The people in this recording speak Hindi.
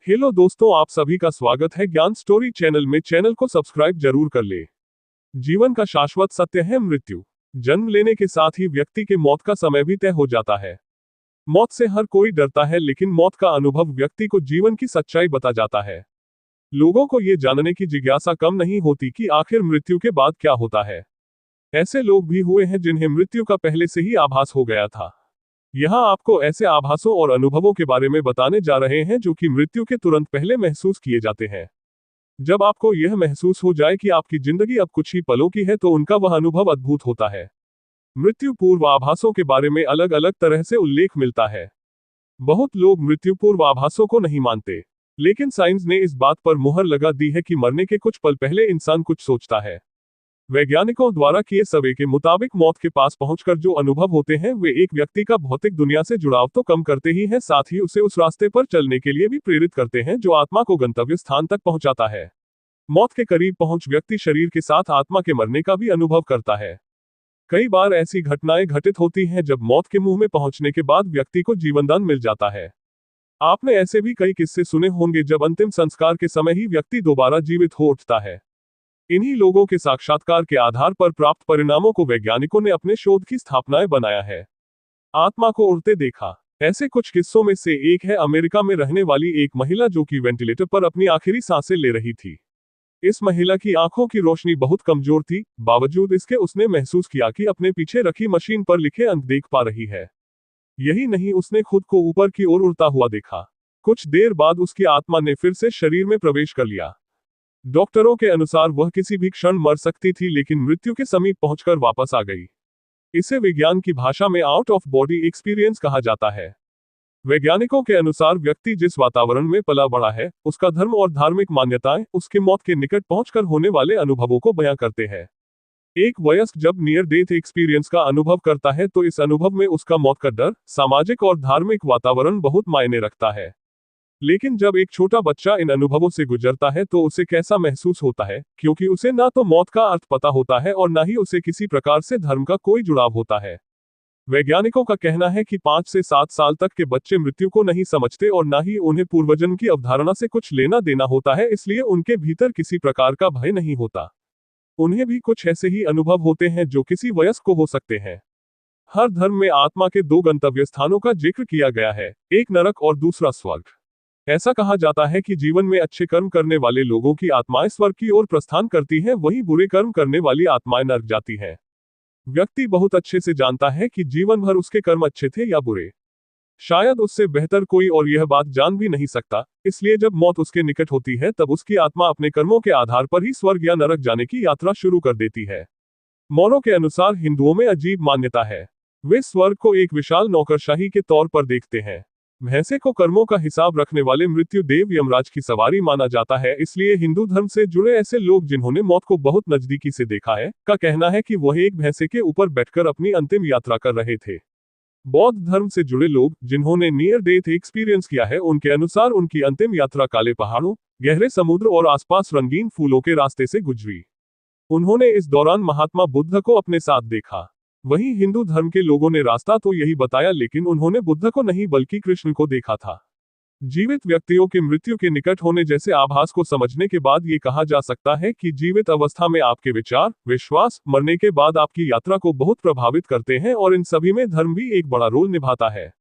हेलो दोस्तों, आप सभी का स्वागत है ज्ञान स्टोरी चैनल में। चैनल को सब्सक्राइब जरूर कर ले। जीवन का शाश्वत सत्य है मृत्यु। जन्म लेने के साथ ही व्यक्ति के मौत का समय भी तय हो जाता है। मौत से हर कोई डरता है, लेकिन मौत का अनुभव व्यक्ति को जीवन की सच्चाई बता जाता है। लोगों को ये जानने की जिज्ञासा कम नहीं होती कि आखिर मृत्यु के बाद क्या होता है। ऐसे लोग भी हुए हैं जिन्हें मृत्यु का पहले से ही आभास हो गया था। यहाँ आपको ऐसे आभासों और अनुभवों के बारे में बताने जा रहे हैं जो कि मृत्यु के तुरंत पहले महसूस किए जाते हैं। जब आपको यह महसूस हो जाए कि आपकी जिंदगी अब कुछ ही पलों की है, तो उनका वह अनुभव अद्भुत होता है। मृत्यु पूर्व आभासों के बारे में अलग अलग तरह से उल्लेख मिलता है। बहुत लोग मृत्यु पूर्व आभासों को नहीं मानते, लेकिन साइंस ने इस बात पर मुहर लगा दी है कि मरने के कुछ पल पहले इंसान कुछ सोचता है। वैज्ञानिकों द्वारा किए सर्वे के मुताबिक मौत के पास पहुंचकर जो अनुभव होते हैं वे एक व्यक्ति का भौतिक दुनिया से जुड़ाव तो कम करते ही हैं, साथ ही उसे उस रास्ते पर चलने के लिए भी प्रेरित करते हैं जो आत्मा को गंतव्य स्थान तक पहुंचाता है। मौत के करीब पहुंच व्यक्ति शरीर के साथ आत्मा के मरने का भी अनुभव करता है। कई बार ऐसी घटनाएं घटित होती हैं जब मौत के मुंह में पहुंचने के बाद व्यक्ति को जीवनदान मिल जाता है। आपने ऐसे भी कई किस्से सुने होंगे जब अंतिम संस्कार के समय ही व्यक्ति दोबारा जीवित हो उठता है। इन्हीं लोगों के साक्षात्कार के आधार पर प्राप्त परिणामों को वैज्ञानिकों ने अपने शोध की स्थापनाएं बनाया है। आत्मा को उड़ते देखा। ऐसे कुछ किस्सों में से एक है अमेरिका में रहने वाली एक महिला जो कि वेंटिलेटर पर अपनी आखिरी सांसें ले रही थी। इस महिला की आंखों की रोशनी बहुत कमजोर थी, बावजूद इसके उसने महसूस किया कि अपने पीछे रखी मशीन पर लिखे अंक देख पा रही है। यही नहीं, उसने खुद को ऊपर की ओर उड़ता हुआ देखा। कुछ देर बाद उसकी आत्मा ने फिर से शरीर में प्रवेश कर लिया। डॉक्टरों के अनुसार वह किसी भी क्षण मर सकती थी, लेकिन मृत्यु के समीप पहुंचकर वापस आ गई। इसे विज्ञान की भाषा में आउट ऑफ बॉडी एक्सपीरियंस कहा जाता है। वैज्ञानिकों के अनुसार व्यक्ति जिस वातावरण में पला बड़ा है, उसका धर्म और धार्मिक मान्यताएं उसके मौत के निकट पहुंचकर होने वाले अनुभवों को बयां करते हैं। एक वयस्क जब नियर डेथ एक्सपीरियंस का अनुभव करता है तो इस अनुभव में उसका मौत का डर, सामाजिक और धार्मिक वातावरण बहुत मायने रखता है। लेकिन जब एक छोटा बच्चा इन अनुभवों से गुजरता है तो उसे कैसा महसूस होता है, क्योंकि उसे ना तो मौत का अर्थ पता होता है और ना ही उसे किसी प्रकार से धर्म का कोई जुड़ाव होता है। वैज्ञानिकों का कहना है कि 5 से 7 साल तक के बच्चे मृत्यु को नहीं समझते और ना ही उन्हें पूर्वजन्म की अवधारणा से कुछ लेना देना होता है, इसलिए उनके भीतर किसी प्रकार का भय नहीं होता। उन्हें भी कुछ ऐसे ही अनुभव होते हैं जो किसी वयस्क को हो सकते हैं। हर धर्म में आत्मा के 2 गंतव्य स्थानों का जिक्र किया गया है, एक नरक और दूसरा स्वर्ग। ऐसा कहा जाता है कि जीवन में अच्छे कर्म करने वाले लोगों की आत्माएं स्वर्ग की ओर प्रस्थान करती हैं, वहीं बुरे कर्म करने वाली आत्माएं नरक जाती हैं। व्यक्ति बहुत अच्छे से जानता है कि जीवन भर उसके कर्म अच्छे थे या बुरे। शायद उससे बेहतर कोई और यह बात जान भी नहीं सकता, इसलिए जब मौत उसके निकट होती है तब उसकी आत्मा अपने कर्मों के आधार पर ही स्वर्ग या नरक जाने की यात्रा शुरू कर देती है। मौरों के अनुसार हिंदुओं में अजीब मान्यता है। वे स्वर्ग को एक विशाल नौकरशाही के तौर पर देखते हैं। भैंसे को कर्मों का हिसाब रखने वाले मृत्यु देव यमराज की सवारी माना जाता है, इसलिए हिंदू धर्म से जुड़े ऐसे लोग जिन्होंने मौत को बहुत नजदीकी से देखा है, का कहना है कि वह एक भैंसे के ऊपर बैठकर अपनी अंतिम यात्रा कर रहे थे। बौद्ध धर्म से जुड़े लोग जिन्होंने नियर डेथ एक्सपीरियंस किया है, उनके अनुसार उनकी अंतिम यात्रा काले पहाड़ों, गहरे समुद्र और आसपास रंगीन फूलों के रास्ते से गुजरी। उन्होंने इस दौरान महात्मा बुद्ध को अपने साथ देखा। वहीं हिंदू धर्म के लोगों ने रास्ता तो यही बताया, लेकिन उन्होंने बुद्ध को नहीं बल्कि कृष्ण को देखा था। जीवित व्यक्तियों के मृत्यु के निकट होने जैसे आभास को समझने के बाद ये कहा जा सकता है कि जीवित अवस्था में आपके विचार, विश्वास मरने के बाद आपकी यात्रा को बहुत प्रभावित करते हैं और इन सभी में धर्म भी एक बड़ा रोल निभाता है।